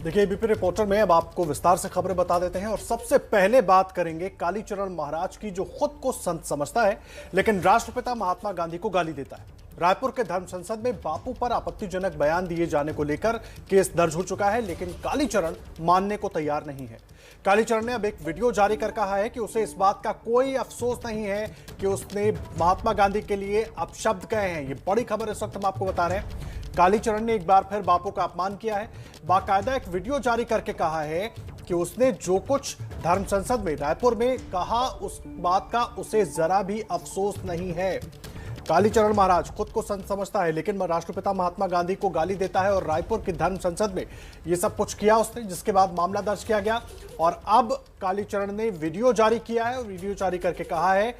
देखिए ABP reporter में अब आपको विस्तार से खबरें बता देते हैं और सबसे पहले बात करेंगे कालीचरण महाराज की, जो खुद को संत समझता है लेकिन राष्ट्रपिता महात्मा गांधी को गाली देता है। रायपुर के धर्म संसद में बापू पर आपत्तिजनक बयान दिए जाने को लेकर केस दर्ज हो चुका है, लेकिन कालीचरण मानने को तैयार नहीं है। कालीचरण ने अब एक वीडियो जारी कर कहा है कि उसे इस बात का कोई अफसोस नहीं है कि उसने महात्मा गांधी के लिए अपशब्द कहे हैं। ये बड़ी खबर इस वक्त हम आपको बता रहे हैं। कालीचरण ने एक बार फिर बापू का अपमान किया है। बाकायदा एक वीडियो जारी करके कहा है कि उसने जो कुछ धर्म संसद में रायपुर में कहा उस बात का उसे जरा भी अफसोस नहीं है। कालीचरण महाराज खुद को संत समझता है लेकिन राष्ट्रपिता महात्मा गांधी को गाली देता है और रायपुर की धर्म संसद में यह सब कुछ किया उसने, जिसके बाद मामला दर्ज किया गया और अब कालीचरण ने वीडियो जारी किया है और वीडियो जारी करके कहा है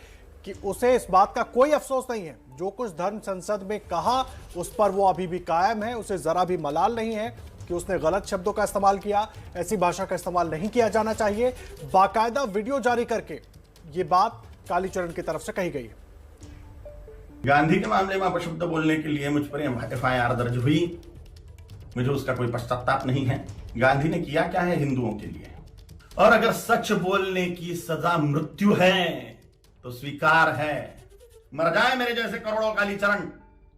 कि उसे इस बात का कोई अफसोस नहीं है। जो कुछ धर्म संसद में कहा उस पर वो अभी भी कायम है। उसे जरा भी मलाल नहीं है कि उसने गलत शब्दों का इस्तेमाल किया। ऐसी भाषा का इस्तेमाल नहीं किया जाना चाहिए। बाकायदा वीडियो जारी करके ये बात कालीचरण की तरफ से कही गई है। गांधी के मामले में अपशब्द बोलने के लिए मुझ पर एफआईआर दर्ज हुई, मुझे उसका कोई पश्चाताप नहीं है। गांधी ने किया क्या है हिंदुओं के लिए, और अगर सच बोलने की सजा मृत्यु है तो स्वीकार है। मर जाए मेरे जैसे करोड़ों कालीचरण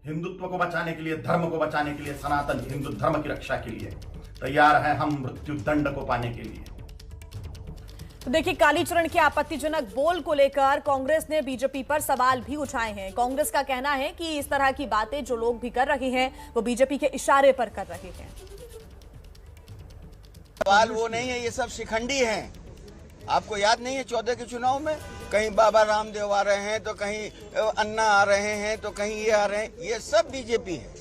हिंदुत्व को बचाने के लिए, धर्म को बचाने के लिए, सनातन हिंदू धर्म की रक्षा के लिए तैयार है हम मृत्यु दंड को पाने के लिए। तो देखिए, कालीचरण के आपत्तिजनक बोल को लेकर कांग्रेस ने बीजेपी पर सवाल भी उठाए हैं। कांग्रेस का कहना है कि इस तरह की बातें जो लोग भी कर रहे हैं वो बीजेपी के इशारे पर कर रहे हैं। सवाल वो नहीं है, ये सब शिखंडी हैं। आपको याद नहीं है 14 के चुनाव में कहीं बाबा रामदेव आ रहे हैं, तो कहीं अन्ना आ रहे हैं, तो कहीं ये आ रहे हैं। ये सब बीजेपी है।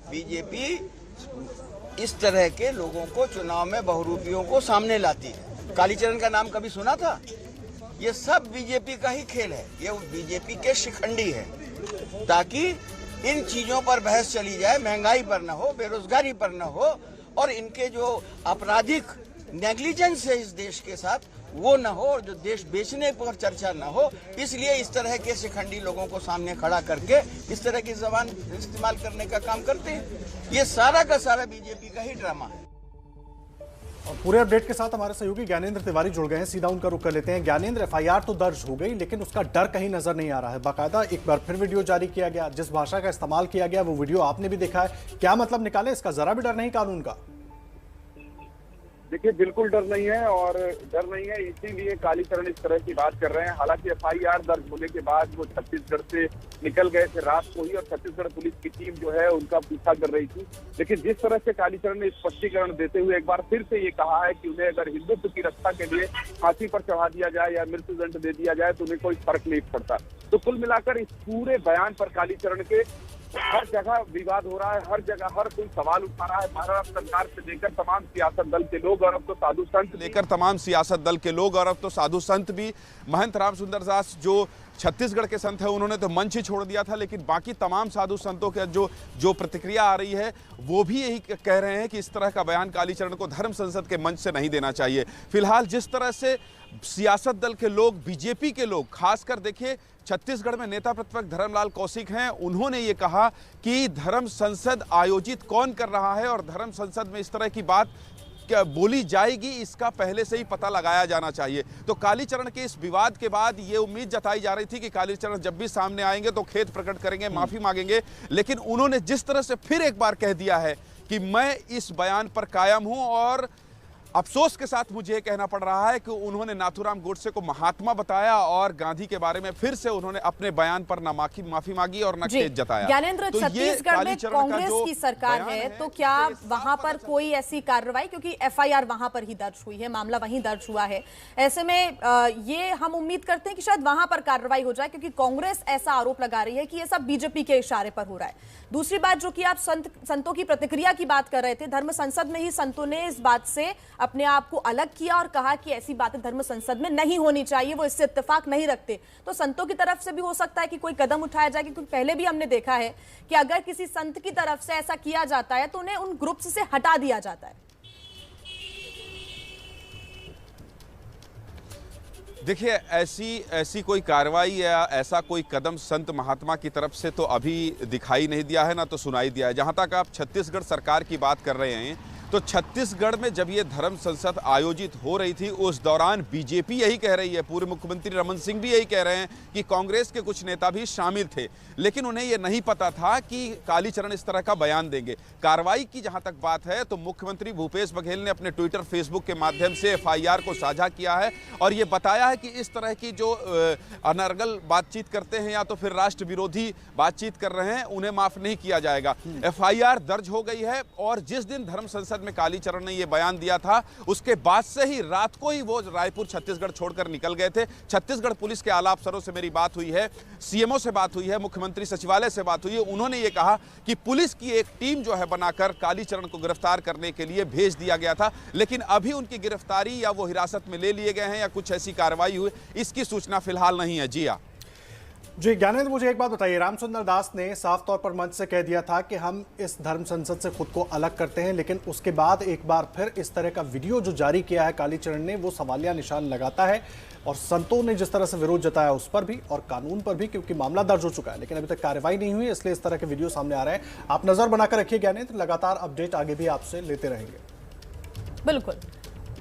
बीजेपी इस तरह के लोगों को चुनाव में बहुरूपियों को सामने लाती है। कालीचरण का नाम कभी सुना था? ये सब बीजेपी का ही खेल है। ये बीजेपी के शिखंडी है ताकि इन चीजों पर बहस चली जाए, महंगाई पर न हो, बेरोजगारी पर न हो, और इनके जो आपराधिक नेग्लिजेंस है इस देश के साथ वो न हो, और जो देश बेचने पर चर्चा न हो। इसलिए इस तरह के शिखंडी लोगों को सामने खड़ा करके इस तरह की जबान इस्तेमाल करने का काम करते हैं। ये सारा का सारा बीजेपी का ही ड्रामा है। और पूरे अपडेट के साथ हमारे सहयोगी ज्ञानेंद्र तिवारी जुड़ गए हैं। सीधा उनका रुख कर लेते हैं। ज्ञानेंद्र, एफआईआर तो दर्ज हो गई लेकिन उसका डर कहीं नजर नहीं आ रहा है। बाकायदा एक बार फिर वीडियो जारी किया गया, जिस भाषा का इस्तेमाल किया गया वो वीडियो आपने भी देखा है। क्या मतलब निकाले इसका? जरा भी डर नहीं कानून का? देखिए, बिल्कुल डर नहीं है, और डर नहीं है इसीलिए कालीचरण इस तरह की बात कर रहे हैं। हालांकि एफआईआर दर्ज होने के बाद वो छत्तीसगढ़ से निकल गए थे रात को ही, और छत्तीसगढ़ पुलिस की टीम जो है उनका पीछा कर रही थी। लेकिन जिस तरह से कालीचरण ने स्पष्टीकरण देते हुए एक बार फिर से ये कहा है कि उन्हें अगर हिंदुत्व की रक्षा के लिए फांसी पर चढ़ा दिया जाए या मृत्युदंड दे दिया जाए तो उन्हें कोई फर्क नहीं पड़ता। तो कुल मिलाकर इस पूरे बयान पर कालीचरण के हर जगह विवाद हो रहा है, हर जगह हर कोई सवाल उठा रहा है। महाराष्ट्र सरकार से लेकर तमाम सियासत दल के लोग, और अब तो साधु संत भी महंत राम सुंदर दास जो छत्तीसगढ़ के संत है उन्होंने तो मंच ही छोड़ दिया था, लेकिन बाकी तमाम साधु संतों के जो प्रतिक्रिया आ रही है वो भी यही कह रहे हैं कि इस तरह का बयान कालीचरण को धर्म संसद के मंच से नहीं देना चाहिए। फिलहाल जिस तरह से सियासत दल के लोग, बीजेपी के लोग, खासकर देखिए छत्तीसगढ़ में नेता प्रतिपक्ष धर्मलाल कौशिक हैं, उन्होंने ये कहा कि धर्म संसद आयोजित कौन कर रहा है और धर्म संसद में इस तरह की बात क्या बोली जाएगी इसका पहले से ही पता लगाया जाना चाहिए। तो कालीचरण के इस विवाद के बाद ये उम्मीद जताई जा रही थी कि कालीचरण जब भी सामने आएंगे तो खेद प्रकट करेंगे, माफी मांगेंगे, लेकिन उन्होंने जिस तरह से फिर एक बार कह दिया है कि मैं इस बयान पर कायम हूं, और अफसोस के साथ मुझे यह कहना पड़ रहा है कि उन्होंने नाथूराम गोडसे को महात्मा बताया और गांधी के बारे में फिर से उन्होंने अपने बयान पर ना माफी मांगी और ना खेद जताया। ज्ञानेंद्र, छत्तीसगढ़ में कांग्रेस की सरकार है तो क्या वहां पर कोई ऐसी कार्रवाई, क्योंकि एफआईआर वहां पर ही दर्ज हुई है, मामला वहीं दर्ज हुआ है, ऐसे में ये हम उम्मीद करते हैं कि शायद वहां पर कार्रवाई हो जाए, क्योंकि कांग्रेस ऐसा आरोप लगा रही है कि ये सब बीजेपी के इशारे पर हो रहा है। दूसरी बात, जो कि आप संतों की प्रतिक्रिया की बात कर रहे थे, धर्म संसद में ही संतों ने इस बात से अपने आप को अलग किया और कहा कि ऐसी बातें धर्म संसद में नहीं होनी चाहिए, वो इससे इत्तेफाक नहीं रखते। तो संतों की तरफ से भी हो सकता है कि कोई कदम उठाया जाए, क्योंकि पहले भी हमने देखा है कि अगर किसी संत की तरफ से ऐसा किया जाता है तो उन्हें उन ग्रुप्स से हटा दिया जाता है। देखिए, ऐसी कोई कार्रवाई या ऐसा कोई कदम संत महात्मा की तरफ से तो अभी दिखाई नहीं दिया है, ना तो सुनाई दिया है। जहां तक आप छत्तीसगढ़ सरकार की बात कर रहे हैं, तो छत्तीसगढ़ में जब ये धर्म संसद आयोजित हो रही थी उस दौरान बीजेपी यही कह रही है, पूर्व मुख्यमंत्री रमन सिंह भी यही कह रहे हैं कि कांग्रेस के कुछ नेता भी शामिल थे, लेकिन उन्हें ये नहीं पता था कि कालीचरण इस तरह का बयान देंगे। कार्रवाई की जहां तक बात है तो मुख्यमंत्री भूपेश बघेल ने अपने ट्विटर, फेसबुक के माध्यम से एफआईआर को साझा किया है और ये बताया है कि इस तरह की जो अनर्गल बातचीत करते हैं या तो फिर राष्ट्र विरोधी बातचीत कर रहे हैं उन्हें माफ नहीं किया जाएगा। एफआईआर दर्ज हो गई है और जिस दिन धर्म संसद में कालीचरण ने यह बयान दिया था उसके बाद से ही रात को ही वो रायपुर छत्तीसगढ़ छोड़कर निकल गए थे। छत्तीसगढ़ पुलिस के आला अफसरों से मेरी बात हुई है, सीएमओ से बात हुई है, मुख्यमंत्री सचिवालय से बात हुई है। उन्होंने ये कहा कि पुलिस की एक टीम जो है बनाकर कालीचरण को गिरफ्तार करने के लिए भेज दिया गया था, लेकिन अभी उनकी गिरफ्तारी या वो हिरासत में ले लिए गए हैं या कुछ ऐसी कार्रवाई हुई इसकी सूचना फिलहाल नहीं है। जी ज्ञानेंद्र, मुझे एक बात बताइए, रामसुंदर दास ने साफ तौर पर मंच से कह दिया था कि हम इस धर्म संसद से खुद को अलग करते हैं, लेकिन उसके बाद एक बार फिर इस तरह का वीडियो जो जारी किया है कालीचरण ने वो सवालिया निशान लगाता है और संतों ने जिस तरह से विरोध जताया उस पर भी और कानून पर भी, क्योंकि मामला दर्ज हो चुका है लेकिन अभी तक कार्रवाई नहीं हुई, इसलिए इस तरह के वीडियो सामने आ रहे हैं। आप नजर बनाकर रखिए ज्ञानेंद्र, लगातार अपडेट आगे भी आपसे लेते रहेंगे। बिल्कुल।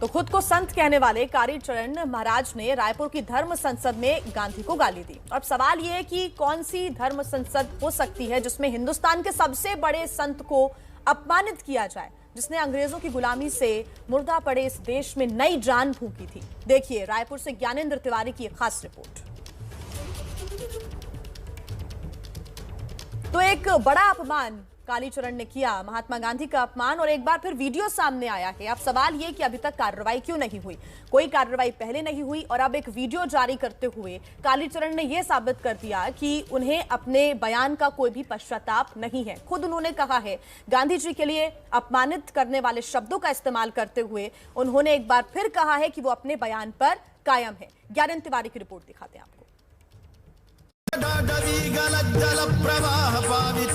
तो खुद को संत कहने वाले कालीचरण महाराज ने रायपुर की धर्म संसद में गांधी को गाली दी। अब सवाल यह है कि कौन सी धर्म संसद हो सकती है जिसमें हिंदुस्तान के सबसे बड़े संत को अपमानित किया जाए, जिसने अंग्रेजों की गुलामी से मुर्दा पड़े इस देश में नई जान फूंकी थी। देखिए रायपुर से ज्ञानेंद्र तिवारी की एक खास रिपोर्ट। तो एक बड़ा अपमान कालीचरण ने किया, महात्मा गांधी का अपमान, और एक बार फिर वीडियो सामने आया है। अब सवाल यह कि अभी तक कार्रवाई क्यों नहीं हुई? कोई कार्रवाई पहले नहीं हुई और अब एक वीडियो जारी करते हुए कालीचरण ने यह साबित कर दिया कि उन्हें अपने बयान का कोई भी पश्चाताप नहीं है। खुद उन्होंने कहा है, गांधी जी के लिए अपमानित करने वाले शब्दों का इस्तेमाल करते हुए उन्होंने एक बार फिर कहा है कि वो अपने बयान पर कायम है। ज्ञानेंद्र तिवारी की रिपोर्ट दिखाते हैं आपको।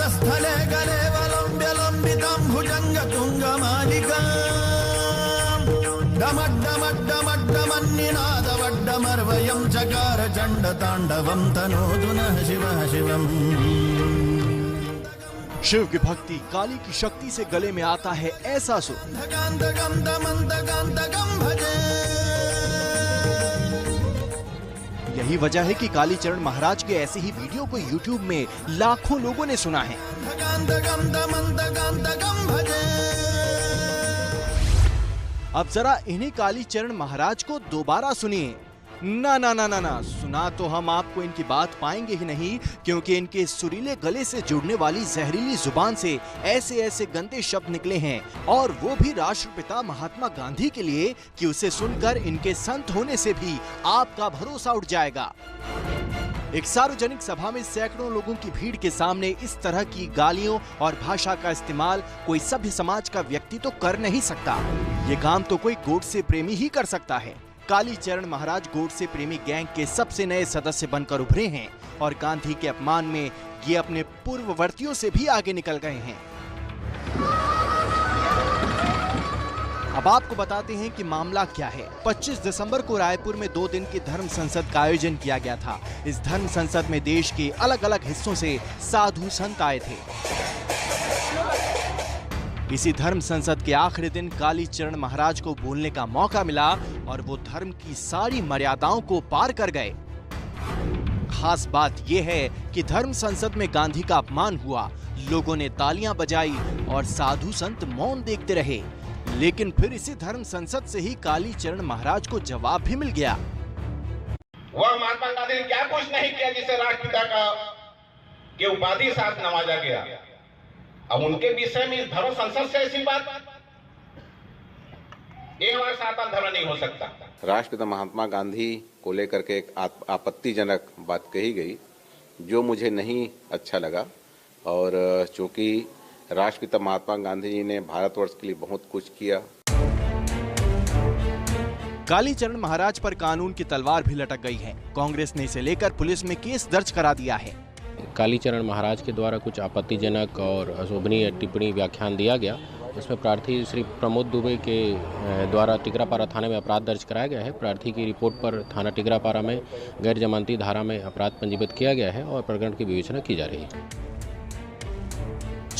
स्थले गले वलंब्यलंबितं भुजंग तुंगमालिका डमड्डमड्डमड्डमन्निनादवड्डमर्वयं चकार चंड तांडवं तनोदुनः शिवः शिवम्। शिव की भक्ति, काली की शक्ति से गले में आता है ऐसा सुर। यही वजह है कि कालीचरण महाराज के ऐसे ही वीडियो को YouTube में लाखों लोगों ने सुना है। अब जरा इन्हीं कालीचरण महाराज को दोबारा सुनिए। ना ना ना ना ना, सुना तो हम आपको इनकी बात पाएंगे ही नहीं, क्योंकि इनके सुरीले गले से जुड़ने वाली जहरीली जुबान से ऐसे ऐसे गंदे शब्द निकले हैं, और वो भी राष्ट्रपिता महात्मा गांधी के लिए, कि उसे सुनकर इनके संत होने से भी आपका भरोसा उठ जाएगा। एक सार्वजनिक सभा में सैकड़ों लोगों की भीड़ के सामने इस तरह की गालियों और भाषा का इस्तेमाल कोई सभ्य समाज का व्यक्ति तो कर नहीं सकता। ये काम तो कोई गोडसे प्रेमी ही कर सकता है। कालीचरण महाराज गोडसे प्रेमी गैंग के सबसे नए सदस्य बनकर उभरे हैं और गांधी के अपमान में ये अपने पूर्ववर्तियों से भी आगे निकल गए हैं। अब आपको बताते हैं कि मामला क्या है। 25 दिसंबर को रायपुर में 2 दिन की धर्म संसद का आयोजन किया गया था। इस धर्म संसद में देश के अलग अलग हिस्सों से साधु संत आए थे। इसी धर्म संसद के आखिरी दिन कालीचरण महाराज को बोलने का मौका मिला और वो धर्म की सारी मर्यादाओं को पार कर गए। खास बात यह है कि धर्म संसद में गांधी का अपमान हुआ, लोगों ने तालियां बजाई और साधु संत मौन देखते रहे। लेकिन फिर इसी धर्म संसद से ही कालीचरण महाराज को जवाब भी मिल गया। वह महात्मा गांधी ने क्या कुछ नहीं किया जिसे राष्ट्रपिता का के उपाधि साथ नवाजा गया। अब उनके विषय में इस धर्म संसद से ऐसी बात, ये हमारा सनातन धर्म नहीं हो सकता। राष्ट्रपिता महात्मा गांधी को लेकर के एक आपत्तिजनक बात कही गई जो मुझे नहीं अच्छा लगा, और चूंकि राष्ट्रपिता महात्मा गांधी जी ने भारतवर्ष के लिए बहुत कुछ किया। कालीचरण महाराज पर कानून की तलवार भी लटक गई है। कांग्रेस ने इसे लेकर पुलिस में केस दर्ज करा दिया है। कालीचरण महाराज के द्वारा कुछ आपत्तिजनक और अशोभनीय टिप्पणी व्याख्यान दिया गया। उसमें प्रार्थी श्री प्रमोद दुबे के द्वारा टिकरापारा थाने में अपराध दर्ज कराया गया है। प्रार्थी की रिपोर्ट पर थाना टिकरापारा में गैर जमानती धारा में अपराध पंजीबद्ध किया गया है और प्रकरण की विवेचना की जा रही है।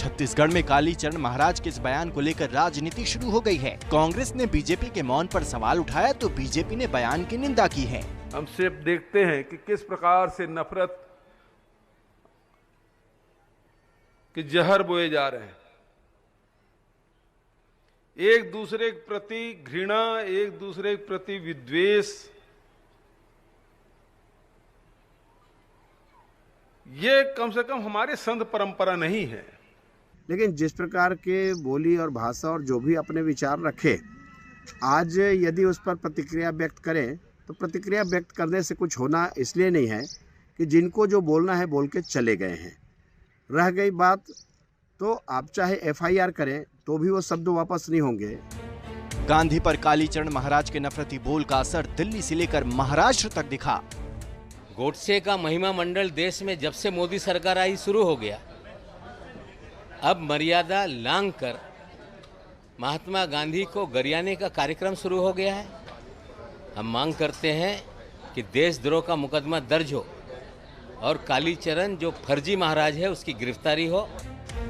छत्तीसगढ़ में कालीचरण महाराज के इस बयान को लेकर राजनीति शुरू हो गई है। कांग्रेस ने बीजेपी के मौन पर सवाल उठाया तो बीजेपी ने बयान की निंदा की है। हम सिर्फ देखते हैं कि किस प्रकार से नफरत के जहर बोए जा रहे हैं, एक दूसरे के प्रति घृणा, एक दूसरे के प्रति विद्वेष। ये कम से कम हमारी संत परंपरा नहीं है। लेकिन जिस प्रकार के बोली और भाषा और जो भी अपने विचार रखे, आज यदि उस पर प्रतिक्रिया व्यक्त करें तो प्रतिक्रिया व्यक्त करने से कुछ होना इसलिए नहीं है कि जिनको जो बोलना है बोल के चले गए हैं। रह गई बात तो आप चाहे FIR करें तो भी वो शब्द वापस नहीं होंगे। गांधी पर कालीचरण महाराज के नफरती बोल का असर दिल्ली से लेकर महाराष्ट्र तक दिखा। गोडसे का महिमा मंडल देश में जब से मोदी सरकार आई शुरू हो गया। अब मर्यादा लांघकर महात्मा गांधी को गरियाने का कार्यक्रम शुरू हो गया है। हम मांग करते हैं कि देशद्रोह का मुकदमा दर्ज हो और कालीचरण जो फर्जी महाराज है उसकी गिरफ्तारी हो।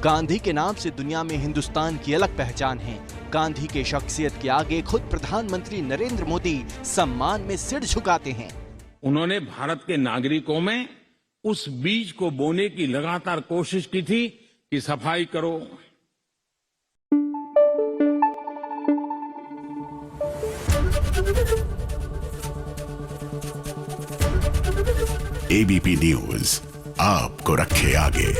गांधी के नाम से दुनिया में हिंदुस्तान की अलग पहचान है। गांधी के शख्सियत के आगे खुद प्रधानमंत्री नरेंद्र मोदी सम्मान में सिर झुकाते हैं। उन्होंने भारत के नागरिकों में उस बीज को बोने की लगातार कोशिश की थी कि सफाई करो। ABP न्यूज आपको रखे आगे।